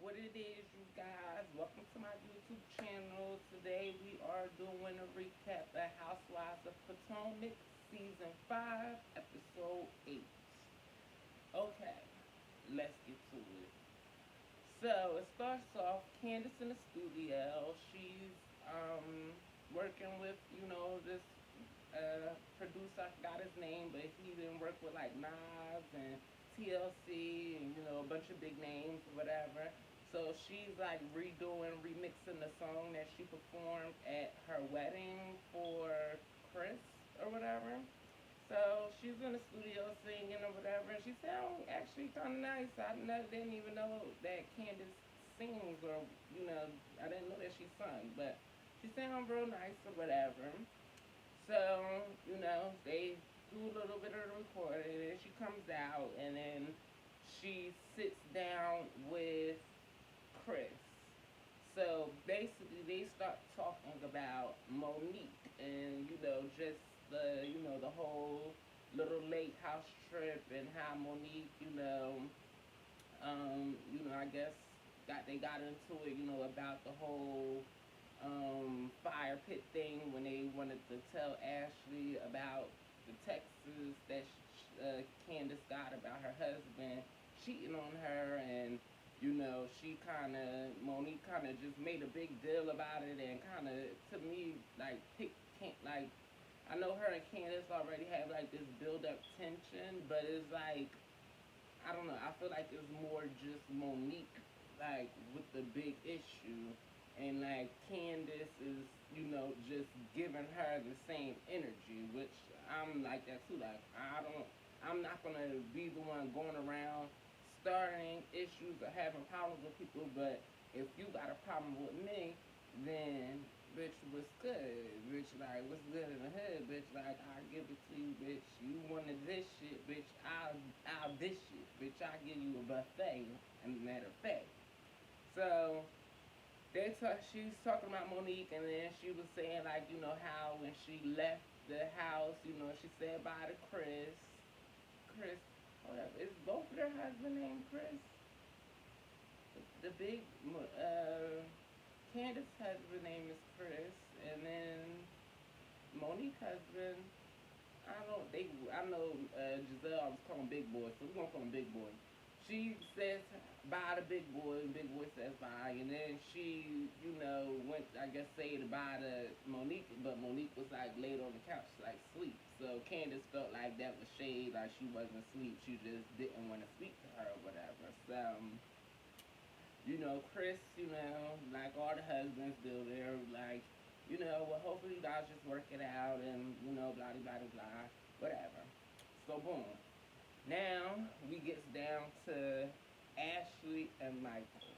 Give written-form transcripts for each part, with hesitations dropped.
What it is, you guys? Welcome to my YouTube channel. Today we are doing a recap of Housewives of Potomac, Season 5, Episode 8. Okay, let's get to it. So it starts off Candace in the studio. She's working with, this producer. I forgot his name, but he didn't work with like Nas and TLC and a bunch of big names or whatever. So she's like remixing the song that she performed at her wedding for Chris or whatever. So she's in the studio singing or whatever, and she sounds actually kind of nice. Didn't even know that Candace sings, or I didn't know that she sung, but she sounds real nice or whatever. So they do a little bit of the recording, and then she comes out, and then she sits down with Chris. So basically, they start talking about Monique and just the whole little lake house trip and how Monique I guess they got into it about the whole fire pit thing when they wanted to tell Ashley about the texts that Candace got about her husband cheating on her, and Monique kind of just made a big deal about it, and kind of, to me, like, like, I know her and Candace already have, like, this build-up tension, but it's like, I don't know, I feel like it's more just Monique, like, with the big issue, and, like, Candace is, just giving her the same energy, which I'm like that, too. Like, I'm not gonna be the one going around starting issues or having problems with people, but if you got a problem with me, then bitch, what's good? Bitch, like, what's good in the hood? Bitch, like, I'll give it to you, bitch. You wanted this shit, bitch, I'll this shit. Bitch, I'll give you a buffet, and matter of fact. So, she was talking about Monique, and then she was saying, like, how when she left the house, she said bye to Chris, hold up, is both of their husband named Chris? The big, Candace's husband name is Chris, and then Monique's husband, I know Giselle always call him Big Boy, so we're gonna call him Big Boy. She says bye to Big Boy, and Big Boy says bye, and then she, went, I guess, say bye to Monique, but Monique was like laid on the couch, like sleep. So Candace felt like that was shade, like she wasn't asleep, she just didn't want to speak to her or whatever. So, Chris, like all the husbands do, they're like, well, hopefully you guys just work it out and, blah, blah, blah, blah, whatever. So, boom. Now, we gets down to Ashley and Michael.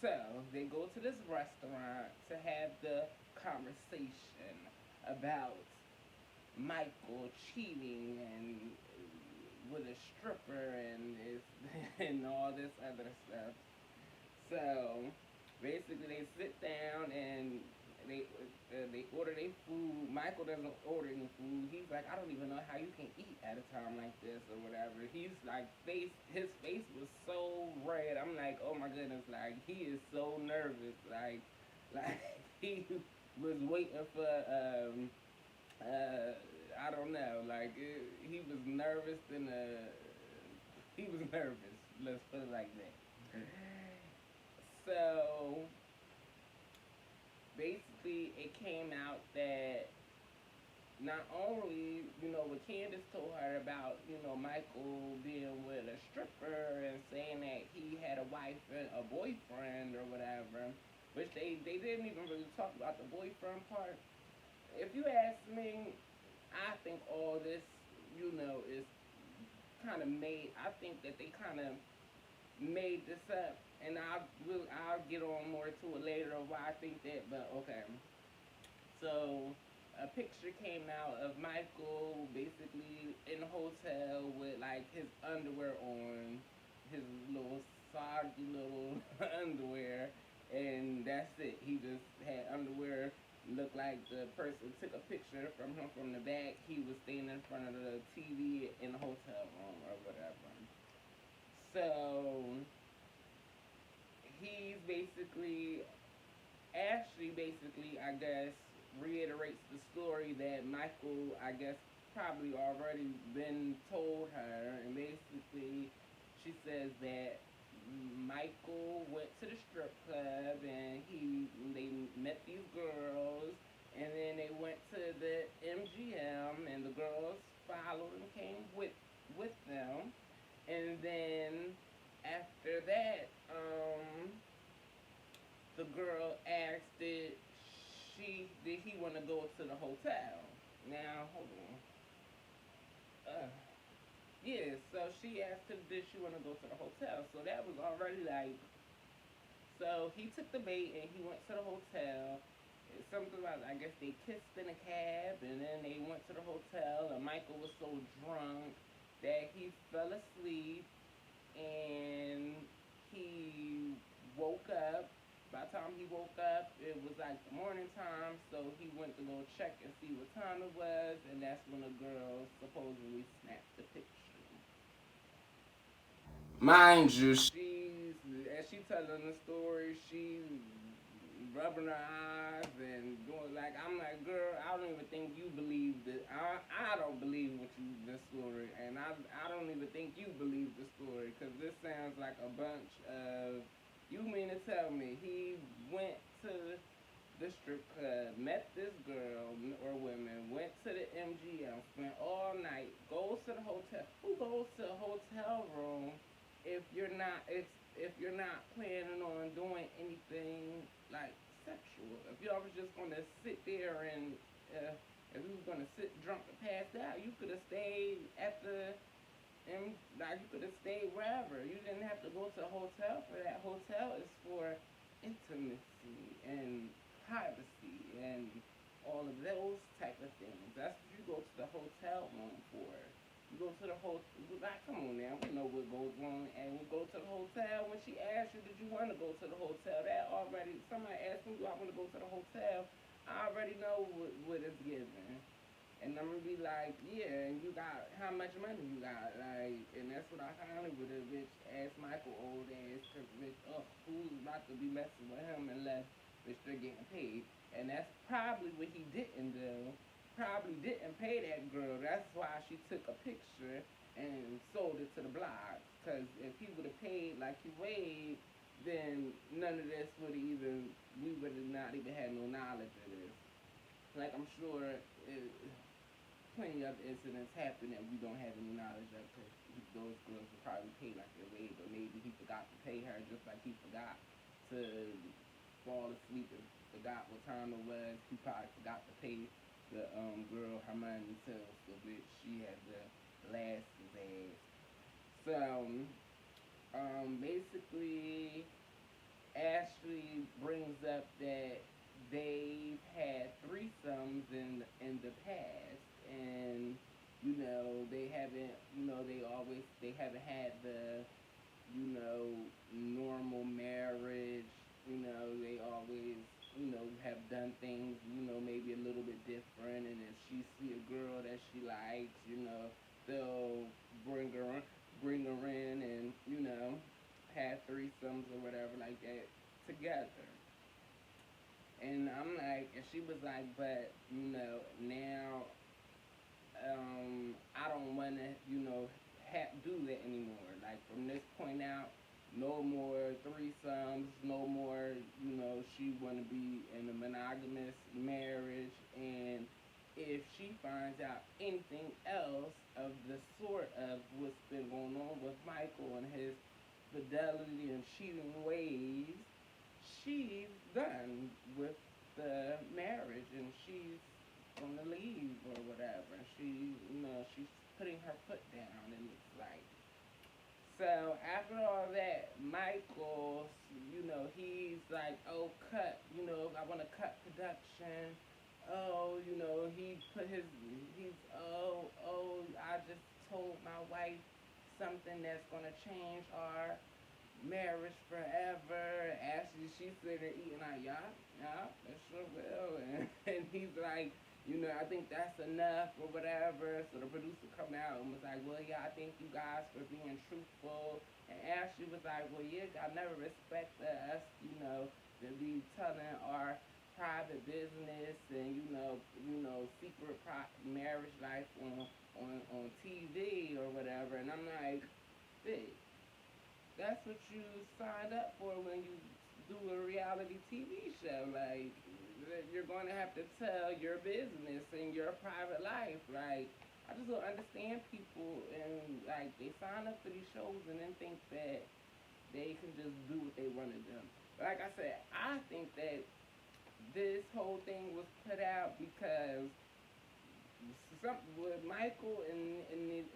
So, they go to this restaurant to have the conversation about Michael cheating and with a stripper and and all this other stuff. So basically, they sit down and they order their food. Michael doesn't order any food. He's like, I don't even know how you can eat at a time like this or whatever. He's like, his face was so red. I'm like, oh my goodness, like he is so nervous. Like he was waiting for I don't know. Like he was nervous and he was nervous. Let's put it like that. So basically, it came out that not only, what Candace told her about, Michael being with a stripper and saying that he had a wife and a boyfriend or whatever, which they didn't even really talk about the boyfriend part. If you ask me, I think all this, is kind of made. I think that they kind of made this up, and I'll get on more to it later of why I think that. But okay, so a picture came out of Michael basically in a hotel with like his underwear on, his little soggy little underwear, and that's it. He just had underwear. Looked like the person took a picture from him from the back. He was standing in front of the TV in the hotel room or whatever. So basically, Ashley basically, I guess, reiterates the story that Michael, I guess, probably already been told her, and basically, she says that Michael went to the strip club and they met these girls, and then they went to the MGM, and the girls followed and came with them, and then after that, the girl asked did he want to go to the hotel. Now hold on. Yeah, so she asked him did she want to go to the hotel. So that was already like, so he took the bait and he went to the hotel. It's something about, I guess they kissed in a cab and then they went to the hotel and Michael was so drunk that he fell asleep and he woke up. By the time he woke up, it was like the morning time, so he went to go check and see what time it was, and that's when the girl supposedly snapped the picture. Mind you, as she telling the story, she's rubbing her eyes and doing like, I'm like, girl, I don't even think you believe it. I don't believe what you this story, and I don't even think you believe the story because this sounds like a bunch of. You mean to tell me he went to the strip club, met this girl or women, went to the MGM, spent all night, goes to the hotel. Who goes to a hotel room if you're not planning on doing anything like sexual? If y'all was just gonna sit there and if you was gonna sit drunk and pass out, you could have stayed at the and like you could have stayed wherever. You didn't have to go to a hotel for that. Hotel is for intimacy and privacy and all of those type of things. That's what you go to the hotel room for. You go to the hotel. Like, come on now, we know what goes on. And we go to the hotel. When she asked you, did you want to go to the hotel? That already, somebody asked me, do I want to go to the hotel? I already know what it's given. And I'm gonna be like, yeah, and you got how much money you got, like, and that's what I finally would have bitch asked Michael old ass, cause bitch, who's about to be messing with him unless bitch they're getting paid, and that's probably what he didn't do. Probably didn't pay that girl. That's why she took a picture and sold it to the blogs. Cause if he would have paid like he weighed, then none of this would have even we would have not even had no knowledge of this. Like I'm sure it, plenty of incidents happen that we don't have any knowledge of because those girls would probably pay like their way, but maybe he forgot to pay her just like he forgot to fall asleep and forgot what time it was. He probably forgot to pay the girl her money too, so bitch she had to last his ass. So basically Ashley brings up that they've had threesomes in the past, and they haven't they haven't had the normal marriage. They always have done things maybe a little bit different, and if she see a girl that she likes, they'll bring her bring her in and have threesomes or whatever like that together. And I'm like, and she was like, but now I don't want to do that anymore. Like from this point out, no more threesomes, no more. She want to be in a monogamous marriage, and if she finds out anything else of the sort of what's been going on with Michael and his fidelity and cheating ways, she's done with the marriage and she's gonna leave or whatever. She's putting her foot down and it's like. So after all that, Michael, he's like, oh, cut, I want to cut production. Oh, he put I just told my wife something that's gonna change our marriage forever. Ashley, she's sitting there eating like, yeah, that sure will. And he's like, I think that's enough or whatever. So the producer come out and was like, well, yeah, I thank you guys for being truthful And Ashley was like, well, yeah, God never respected us, to be telling our private business and secret marriage life on TV or whatever. And I'm like, bitch, that's what you signed up for when you do a reality TV show. Like, you're going to have to tell your business and your private life. Like, I just don't understand people and like they sign up for these shows and then think that they can just do what they want to do. Like I said, I think that this whole thing was put out because some with Michael and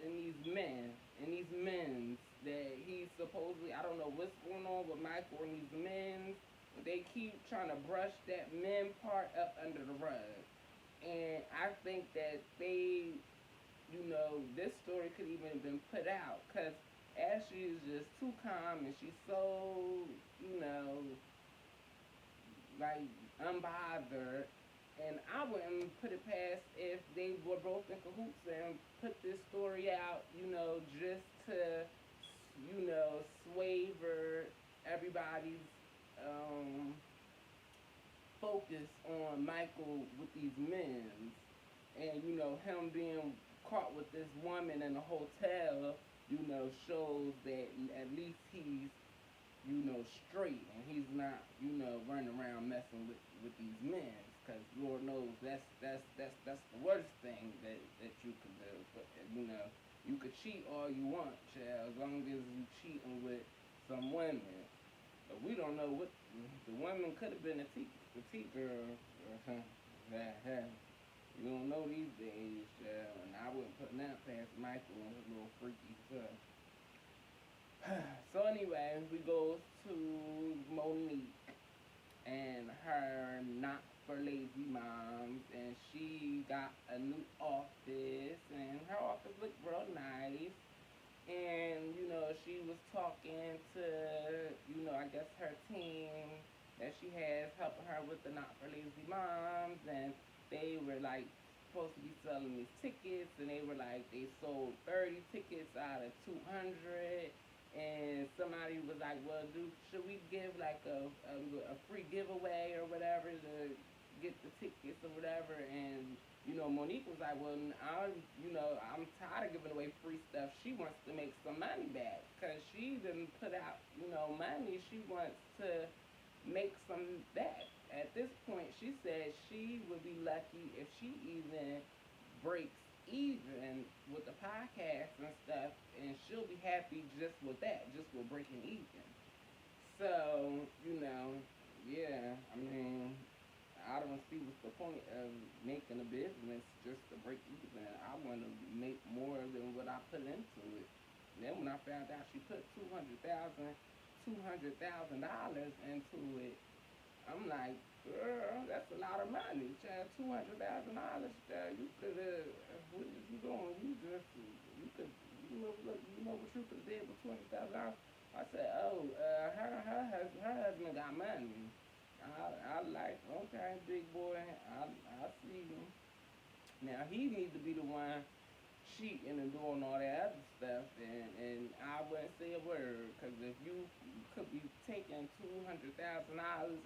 these men's that he's supposedly, I don't know what's going on with Michael and these men's. They keep trying to brush that men part up under the rug, and I think that this story could even have been put out because Ashley is just too calm and she's so, you know, like unbothered. And I wouldn't put it past if they were both in cahoots and put this story out, just to, swaver everybody's um, focus on Michael with these men. And, him being caught with this woman in a hotel, shows that at least he's straight and he's not, running around messing with these men. Because Lord knows that's the worst thing that you can do. But you could cheat all you want, child, as long as you cheating with some women. But we don't know what the woman could have been a T girl or something. You don't know these days, child, and I wouldn't put that past Michael and his little freaky stuff. So anyway, we go to Monique and her not for lazy moms, and she got a new office, and her office looked real nice. And she was talking to I guess her team that she has helping her with the not for lazy moms, and they were like supposed to be selling these tickets, and they were like they sold 30 tickets out of 200. And somebody was like, well, should we give like a free giveaway or whatever to get the tickets or whatever? And Monique was like, well, I'm tired of giving away free stuff. She wants to make some money back because she didn't put out money. She wants to make some back. At this point, she said she would be lucky if she even breaks even with the podcast and stuff, and she'll be happy just with that, just with breaking even. So, yeah, I mean, I don't see what's the point of making a business just to break even. I want to make more than what I put into it. And then when I found out she put $200,000 into it, I'm like, girl, that's a lot of money, child. $200,000, child. You could what is you doing? You know what you could have did with $200,000. I said, oh, her husband got money. I like, okay, big boy, I see you. Now he needs to be the one cheating and doing all that other stuff, and I wouldn't say a word, because if you could be taking $200,000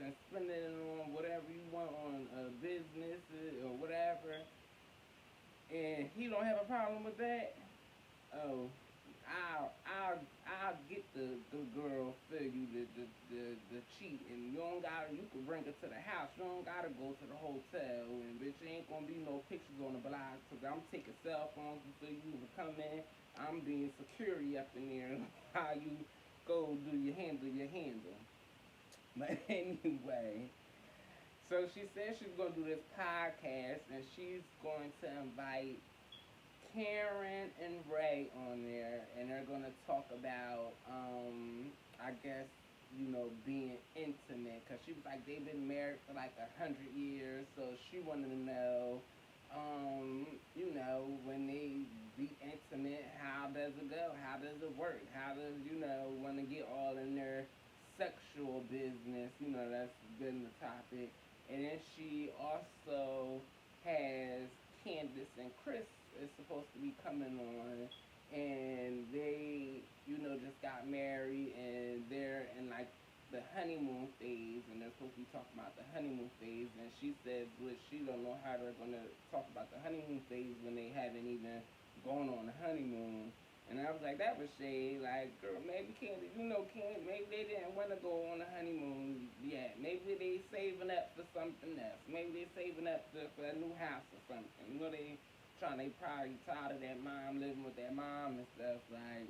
and spending it on whatever you want on business or whatever, and he don't have a problem with that, oh, I'll get the girl for you the cheat, and you can bring her to the house. You don't gotta go to the hotel, and bitch, ain't gonna be no pictures on the block, cause I'm taking cell phones until you can come in. I'm being security up in there while you go do your handle. But anyway, so she said she's gonna do this podcast, and she's going to invite Karen and Ray on there, and they're gonna talk about, I guess, being intimate, cause she was like they've been married for like 100 years, so she wanted to know, when they be intimate, how does it go? How does it work? How does want to get all in their sexual business? That's been the topic, and then she also has Candace and Chris is supposed to be coming on, and they, just got married, and they're in like the honeymoon phase, and they're supposed to be talking about the honeymoon phase, and she says, well, she don't know how they're gonna talk about the honeymoon phase when they haven't even gone on the honeymoon. And I was like, that was shade. Like, girl, maybe Candy, Candy, maybe they didn't want to go on a honeymoon yet. Maybe they saving up for something else. Maybe they saving up for a new house or something. They probably tired of that mom, living with that mom and stuff. Like,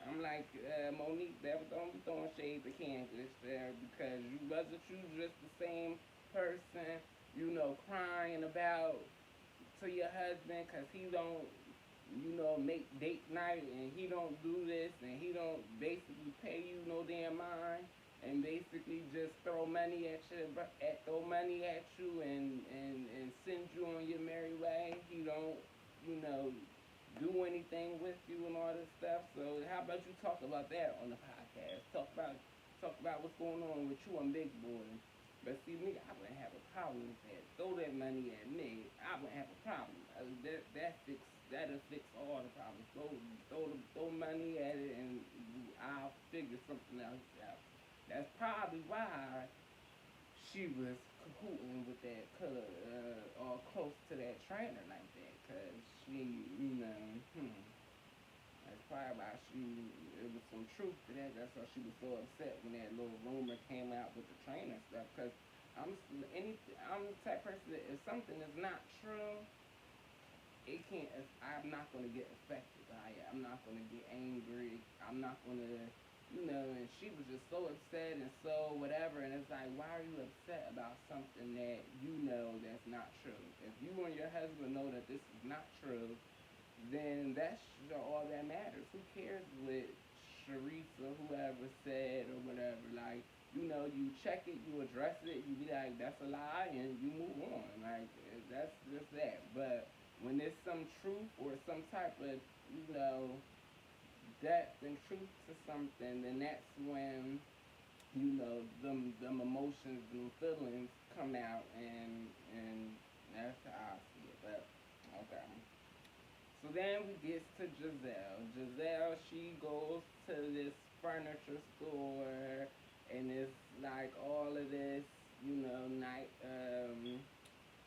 I'm like, Monique, that don't be throwing shade to Candace there, because wasn't you just the same person, crying about to your husband because he don't, make date night, and he don't do this, and he don't basically pay you no damn mind, and basically just throw money at you, and send you on your merry way. He don't, you know, do anything with you and all this stuff. So how about you talk about that on the podcast? Talk about what's going on with you and Big Boy. But see me, I wouldn't have a problem with that. Throw that money at me, I wouldn't have a problem. That'll fix all the problems. Throw money at it, and I'll figure something else out. That's probably why she was cahooting with that color, or close to that trainer like that, cause she, that's probably why it was some truth to that. That's why she was so upset when that little rumor came out with the trainer stuff. Cause I'm the type of person that if something is not true, I'm not gonna get affected by it. I'm not gonna get angry. I'm not gonna, and she was just so upset and so whatever, and it's like, why are you upset about something that that's not true? If you and your husband know that this is not true, then that's all that matters. Who cares what Sharice or whoever said or whatever? Like, you check it, you address it, you be like, that's a lie, and you move on. Like, that's just that. But when there's some truth or some type of, depth and truth to something, then that's when, them emotions and feelings come out, and that's how I see it. But, okay. So then we get to Giselle. Giselle, she goes to this furniture store, and it's like all of this, night,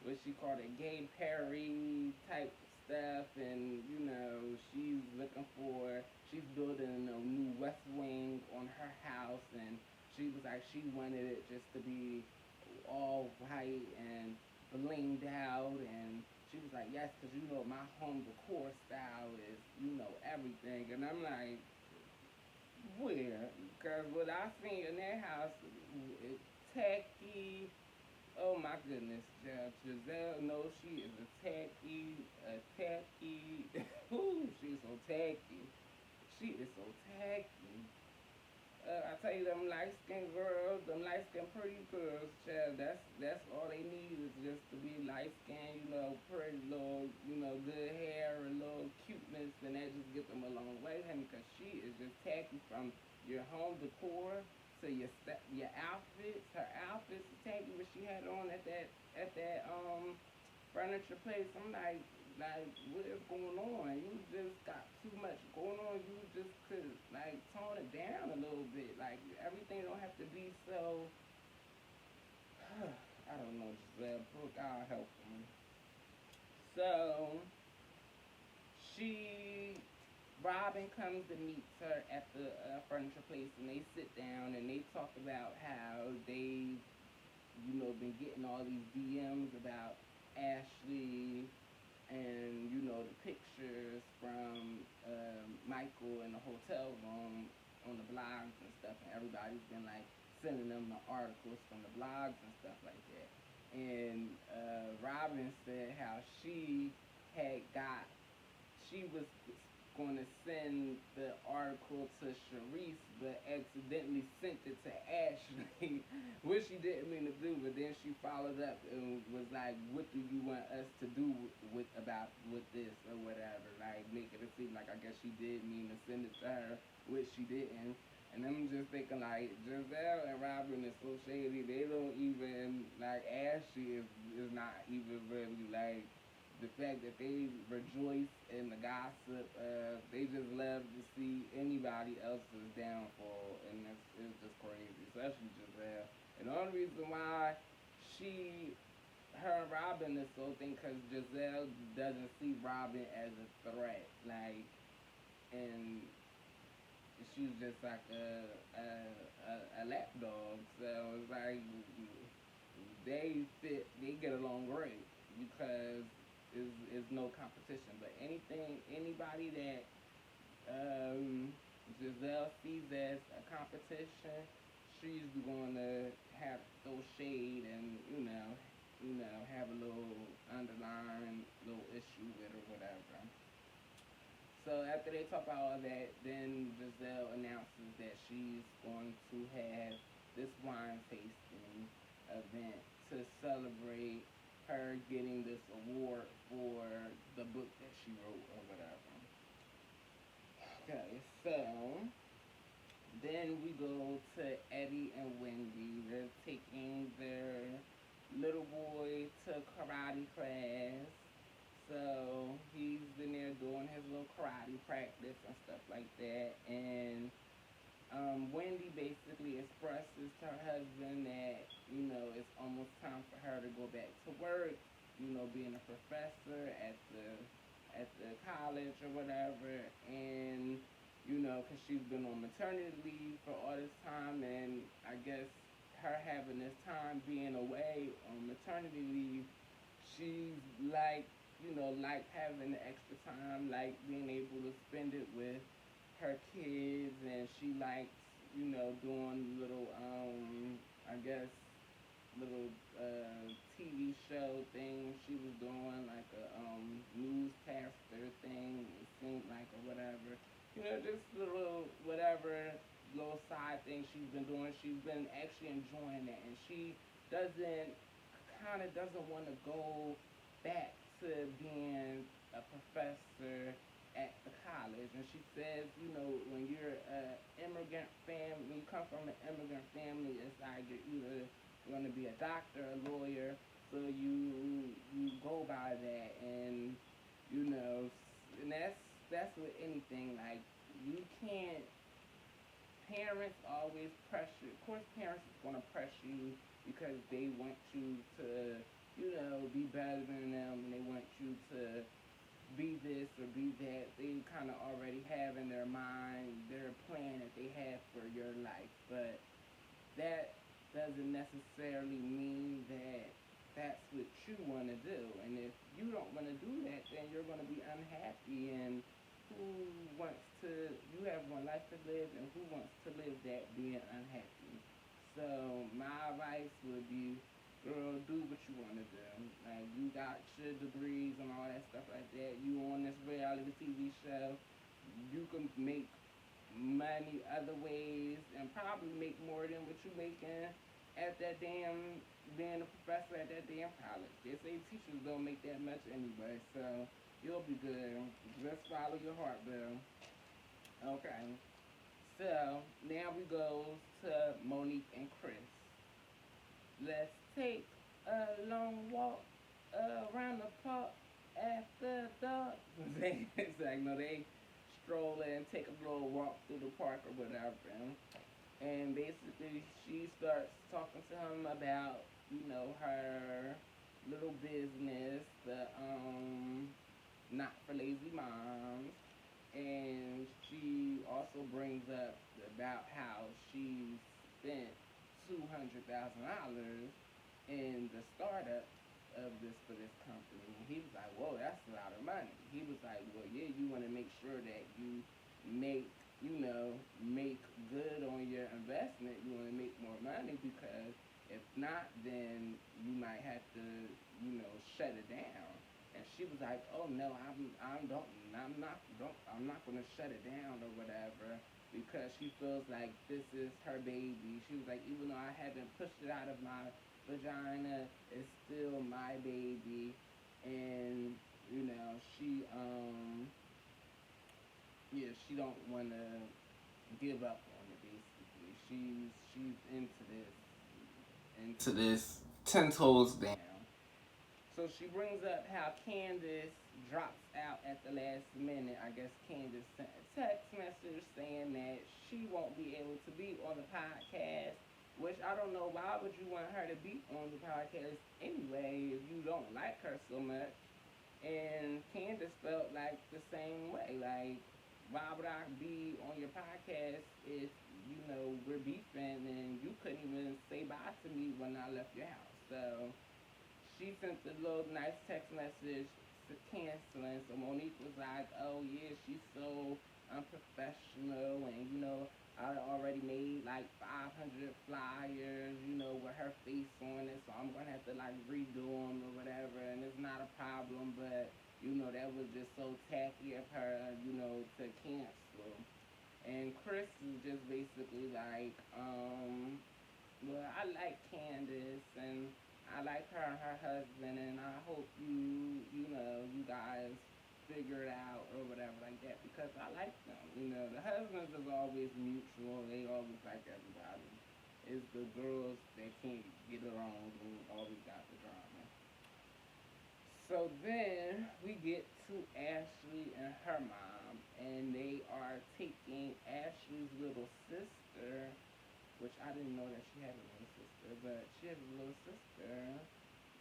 what she called it, gay Perry type stuff, and she's building a new West Wing on her house, and she was like, she wanted it just to be all white and blinged out, and she was like, yes, because my home decor style is, everything. And I'm like, where? Because what I seen in that house, it's tacky. Oh my goodness, Giselle knows she is a tacky. Ooh, she's so tacky. She is so tacky. I tell you, them light skinned girls, them light skinned pretty girls, child, that's all they need is just to be light skinned, pretty little, good hair and little cuteness, and that just gets them a long way, honey, because she is just tacky from your home decor to your outfits. Her outfits is tacky, what she had on at that furniture place. I'm like, what is going on? You just got too much going on. You just could, like, tone it down a little bit. Like, everything don't have to be so, I don't know, Giselle, God help me. So, she, Robin comes to meet her at the furniture place, and they sit down, and they talk about how they've, been getting all these DMs about Ashley, and the pictures from Michael in the hotel room on the blogs and stuff, and everybody's been like sending them the articles from the blogs and stuff like that. And Robin said how had got she was going to send the article to Sharice, but accidentally sent it to Ashley, which she didn't mean to do. But then she followed up and was like, "What do you want us to do with this or whatever?" Like, making it seem like I guess she did mean to send it to her, which she didn't. And I'm just thinking, like, Giselle and Robin is so shady. They don't even, like, Ashley is not even really, like, the fact that they rejoice in the gossip. They just love to see anybody else's downfall, and it's just crazy, especially Giselle. And the only reason why she, her and Robin is so thing because Giselle doesn't see Robin as a threat, like, and she's just like a lapdog. So it's like they get along great because is no competition. But anybody that Giselle sees as a competition, she's going to have throw shade and have a little underlying little issue with or whatever. So after they talk about all that, then Giselle announces that she's going to have this wine tasting event to celebrate her getting this award for the book that she wrote or whatever. Okay, so then we go to Eddie and Wendy. They're taking their little boy to karate class. So he's in there doing his little karate practice and stuff like that. And Wendy basically expresses to her husband that, it's almost time for her to go back to work, being a professor at the college or whatever. And, because she's been on maternity leave for all this time, and I guess her having this time being away on maternity leave, she's like having the extra time, like being able to spend it with her kids, and she likes, doing little, I guess, little TV show thing she was doing, like a newscaster thing, it seemed like, or whatever. Just little, whatever, little side thing she's been doing. She's been actually enjoying it, and she doesn't, kind of doesn't want to go back to being a professor at the college. And she says, when you're an immigrant family, when you come from an immigrant family, it's like you're either going to be a doctor, a lawyer, so you go by that. And and that's with anything. Like, you can't, parents always pressure. Of course, parents is gonna pressure you because they want you to, be better than them, and they want you to be this or be that. They kind of already have in their mind their plan that they have for your life, but that doesn't necessarily mean that that's what you want to do. And if you don't want to do that, then you're going to be unhappy. And who wants to, you have one life to live, and who wants to live that being unhappy? So my advice would be, girl, do what you want to do. Like, you got your degrees and all that stuff like that. You on this reality TV show. You can make money other ways and probably make more than what you making at that damn being a professor at that damn college. They say teachers don't make that much anyway, so you'll be good. Just follow your heart, Bill. Okay. So now we go to Monique and Chris. Let's take a long walk around the park after dark. It's like, no, they stroll and take a little walk through the park or whatever. And basically, she starts talking to him about, her little business, the not for lazy moms. And she also brings up about how she spent $200,000 in the startup of this company. And he was like, "Whoa, that's a lot of money." He was like, "Well, yeah, you want to make sure that you make make good on your investment. You want to make more money, because if not, then you might have to shut it down." And she was like, "Oh no, I'm not gonna shut it down or whatever." Because she feels like this is her baby. She was like, even though I haven't pushed it out of my vagina, it's still my baby. And she yeah, she don't want to give up on it. Basically, she's into this 10 toes down. So she brings up how Candace drops out at the last minute. I guess Candace sent a text message saying that she won't be able to be on the podcast. Which I don't know, why would you want her to be on the podcast anyway if you don't like her so much? And Candace felt like the same way. Like, why would I be on your podcast if, we're beefing and you couldn't even say bye to me when I left your house? So she sent a little nice text message canceling. So Monique was like, "Oh yeah, she's so unprofessional, and I already made like 500 flyers, with her face on it. So I'm gonna have to like redo them or whatever, and it's not a problem, but." That was just so tacky of her, to cancel. And Chris is just basically like, well, I like Candace and I like her and her husband, and I hope you guys figure it out or whatever like that because I like them. The husbands is always mutual. They always like everybody. It's the girls that can't get along and always got the drama. So then we get to Ashley and her mom, and they are taking Ashley's little sister, which I didn't know that she had a little sister, but she has a little sister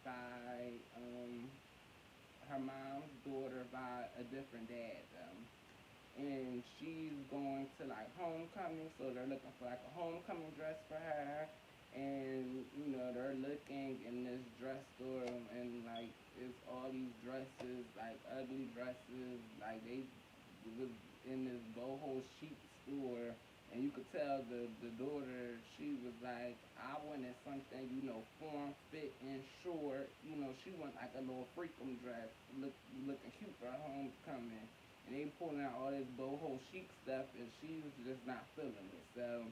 by her mom's daughter by a different dad. And she's going to like homecoming, so they're looking for like a homecoming dress for her. And they're looking in this dress store, and like it's all these dresses, like ugly dresses, like they was in this boho chic store, and you could tell the daughter, she was like, I wanted something, form fit and short. She want like a little freakum dress, looking cute for her homecoming. And they pulling out all this boho chic stuff, and she was just not feeling it. So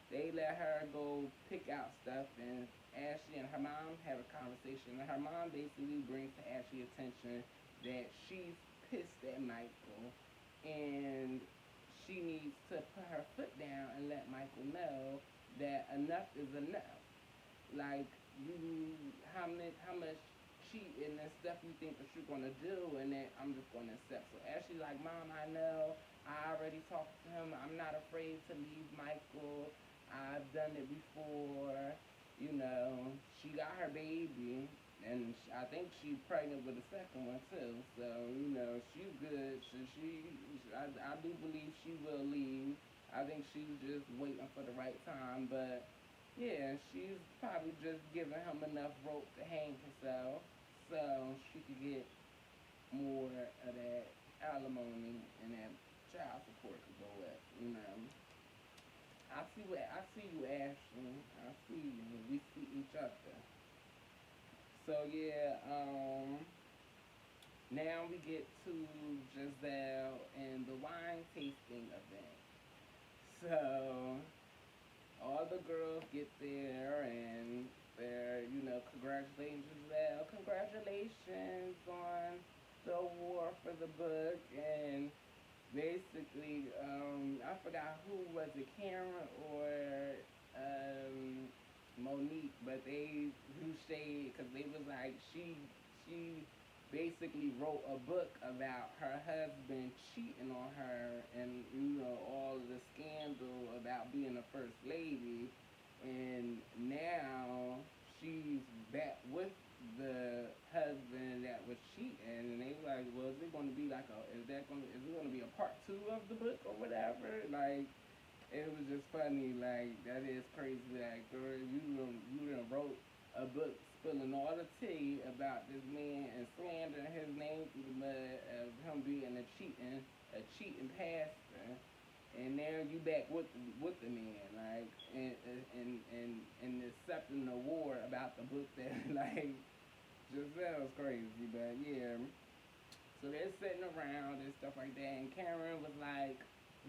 they let her go pick out stuff, and Ashley and her mom have a conversation. And her mom basically brings to Ashley attention that she's pissed at Michael, and she needs to put her foot down and let Michael know that enough is enough. Like, how much cheating and stuff you think that you're gonna do, and that I'm just gonna accept. So Ashley like, Mom, I know. I already talked to him. I'm not afraid to leave Michael. I've done it before. She got her baby, and I think she's pregnant with the second one too. So she's good. So I do believe she will leave. I think she's just waiting for the right time, but yeah, she's probably just giving him enough rope to hang herself so she could get more of that alimony and that child support could go up. I see you, Ashley. I see you. We see each other. So yeah, now we get to Giselle and the wine tasting event. So all the girls get there and they're, congratulations, Giselle. Congratulations on the award for the book. And basically, I forgot who was it, Karen or Monique, but they threw shade because they was like she basically wrote a book about her husband cheating on her and all of the scandal about being a first lady, and now she's back with the husband that was cheating, and they were like, well, is it going to be like is it going to be a part two of the book or whatever? Like, it was just funny. Like, that is crazy. Like, girl, you done wrote a book spilling all the tea about this man and slandering his name through the mud of him being a cheating pastor, and now you back with the man, like, and accepting the award about the book that like Giselle's crazy, but yeah. So they're sitting around and stuff like that, and Karen was like,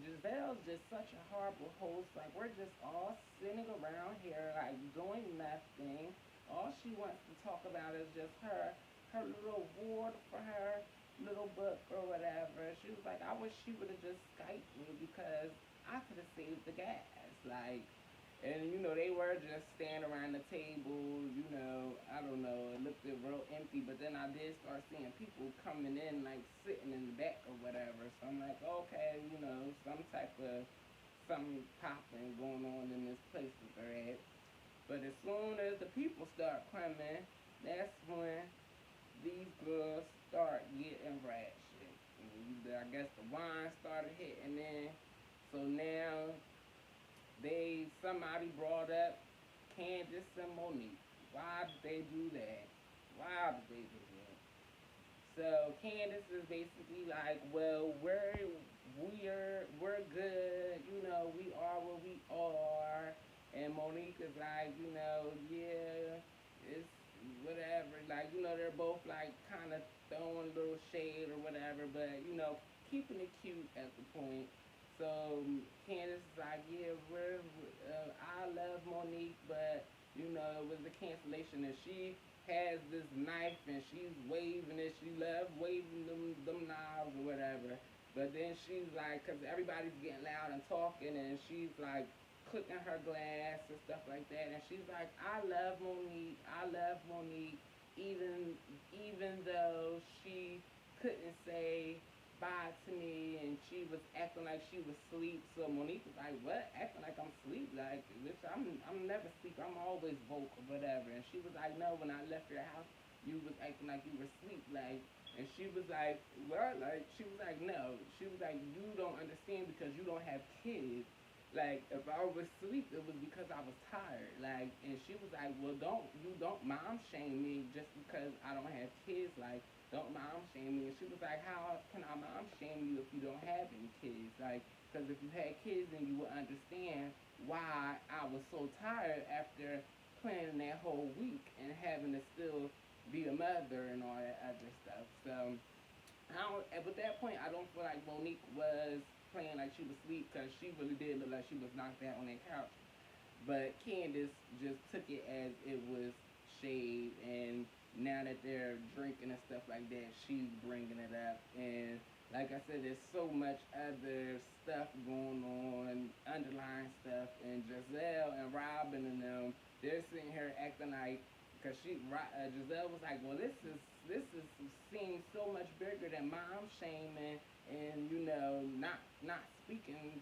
Giselle's just such a horrible host. Like, we're just all sitting around here, like, doing nothing. All she wants to talk about is just her little award for her little book or whatever. She was like, I wish she would have just Skyped me because I could have saved the gas. Like, And they were just standing around the table. I don't know. It looked real empty. But then I did start seeing people coming in, like sitting in the back or whatever. So I'm like, okay, some type of something popping going on in this place that they're at. But as soon as the people start coming, that's when these girls start getting ratchet. I guess the wine started hitting in. So now somebody brought up Candace and Monique. Why did they do that? Why did they do that? So Candace is basically like, well, we're good, we are what we are, and Monique is like, yeah, it's whatever, like, they're both like kind of throwing a little shade or whatever, but keeping it cute at the point. So Candace is like, yeah, I love Monique, but it was a cancellation, and she has this knife and she's waving it. She loves waving them knives or whatever. But then she's like, because everybody's getting loud and talking, and she's like clicking her glass and stuff like that. And she's like, I love Monique. I love Monique. Even though she couldn't say bye to me, and she was acting like she was asleep. So Monique was like, what? Acting like I'm asleep? Like, bitch, I'm never asleep. I'm always woke or whatever. And she was like, no, when I left your house, you was acting like you were asleep. Like, and she was like, what? Like, she was like, no. She was like, you don't understand because you don't have kids. Like, if I was asleep, it was because I was tired. Like, and she was like, well, don't mom shame me just because I don't have kids. Like, don't mom shame me. And she was like, how can I mom shame you if you don't have any kids? Like, because if you had kids, then you would understand why I was so tired after planning that whole week and having to still be a mother and all that other stuff. So, at that point, I don't feel like Monique was playing like she was asleep because she really did look like she was knocked out on that couch. But Candace just took it as it was shade, and now that they're drinking and stuff like that, she's bringing it up. And like I said, there's so much other stuff going on, underlying stuff, and Giselle and Robin and them, they're sitting here acting like, because Giselle was like, well, this is seems so much bigger than mom shaming and not speaking,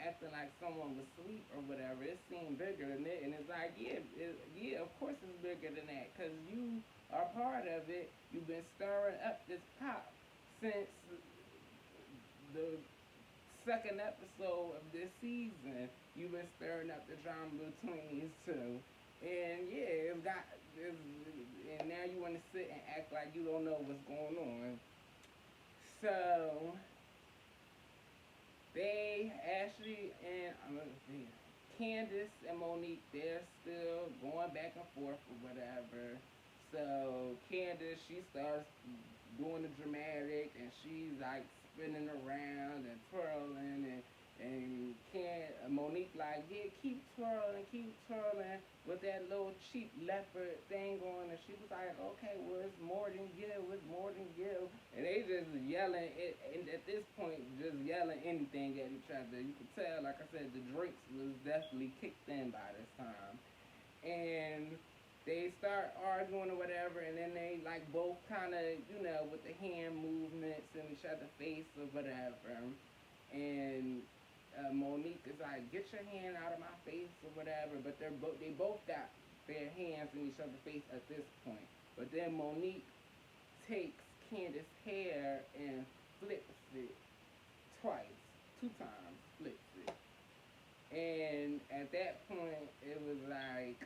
acting like someone was asleep or whatever. It seemed bigger than it, and it's like, yeah, of course it's bigger than that, because you are part of it. You've been stirring up this pot since the second episode of this season. You've been stirring up the drama between these two, and yeah, and now you want to sit and act like you don't know what's going on. So they Ashley and Candace and Monique, they're still going back and forth or whatever. So Candace, she starts doing the dramatic, and she's like spinning around and twirling, and Monique like, yeah, keep twirling with that little cheap leopard thing on, and she was like, okay, well, it's more than you, it's more than you, and they just yelling and at this point just yelling anything at each other. You could tell, like I said, the drinks was definitely kicked in by this time, and they start arguing or whatever, and then they like both kind of, with the hand movements in each other's face or whatever, and Monique is like, get your hand out of my face or whatever, but they both got their hands in each other's face at this point. But then Monique takes Candace's hair and flips it twice, two times, flips it. And at that point, it was like,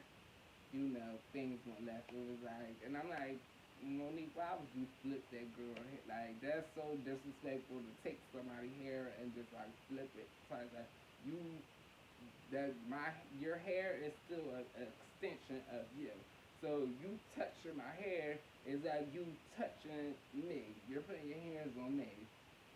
things went left. It was like, and I'm like, Monique, why would you flip that girl? Like, that's so disrespectful to take somebody's hair and just like flip it. So I was like, you, your hair is still an extension of you. So you touching my hair is like you touching me. You're putting your hands on me.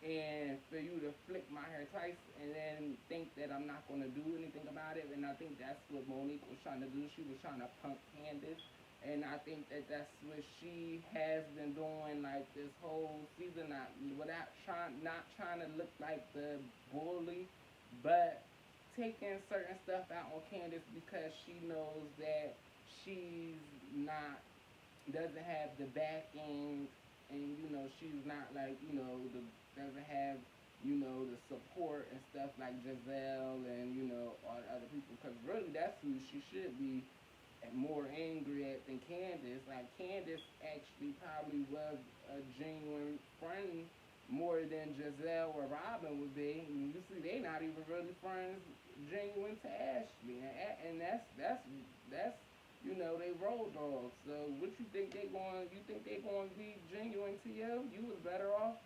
And for you to flick my hair twice and then think that I'm not going to do anything about it, and I think that's what Monique was trying to do. She was trying to punk Candace, and I think that that's what she has been doing like this whole season, not trying to look like the bully, but taking certain stuff out on Candace because she knows that she's not doesn't have the backing, and she's not like the doesn't have the support and stuff like Giselle and all the other people, because really that's who she should be more angry at than Candace. Like Candace actually probably was a genuine friend more than Giselle or Robin would be. And you see, they not even really friends, genuine to Ashley, and that's they road dogs. So what you think they going? You think they going to be genuine to you? You was better off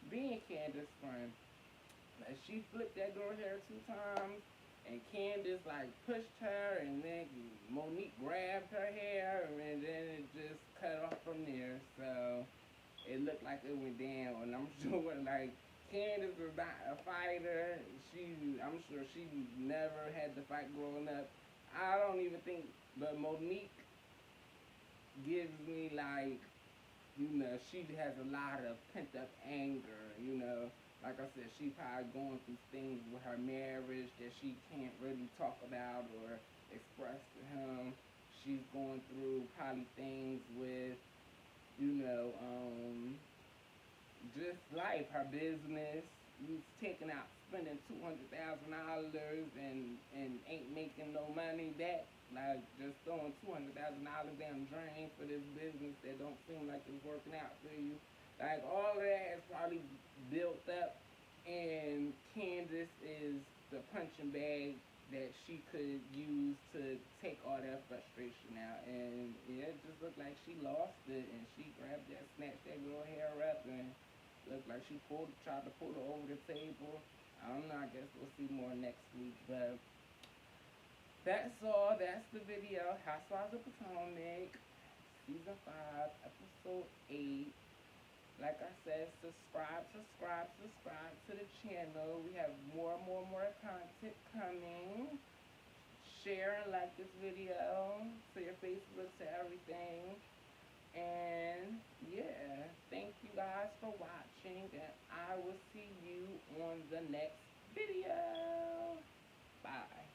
being Candace's friend. Like she flipped that girl hair 2 times, and Candace like pushed her, and then Monique grabbed her hair, and then it just cut off from there. So it looked like it went down, and I'm sure like Candace was not a fighter. I'm sure she never had to fight growing up. I don't even think, but Monique gives me like, she has a lot of pent up anger, Like I said, she probably going through things with her marriage that she can't really talk about or express to him. She's going through probably things with, you know, just life, her business. He's taking out, spending $200,000 and ain't making no money back. Like just throwing $200,000 down the drain for this business that don't seem like it's working out for you. Like all of that is probably built up, and Candace is the punching bag that she could use to take all that frustration out. And yeah, it just looked like she lost it, and she grabbed that, snatched that girl hair up, and looked like she tried to pull her over the table. I don't know, I guess we'll see more next week, but that's all. That's the video. Housewives of Potomac, Season 5, Episode 8. Like I said, subscribe to the channel. We have more content coming. Share and like this video to your Facebook, to everything. And yeah, thank you guys for watching, and I will see you on the next video. Bye.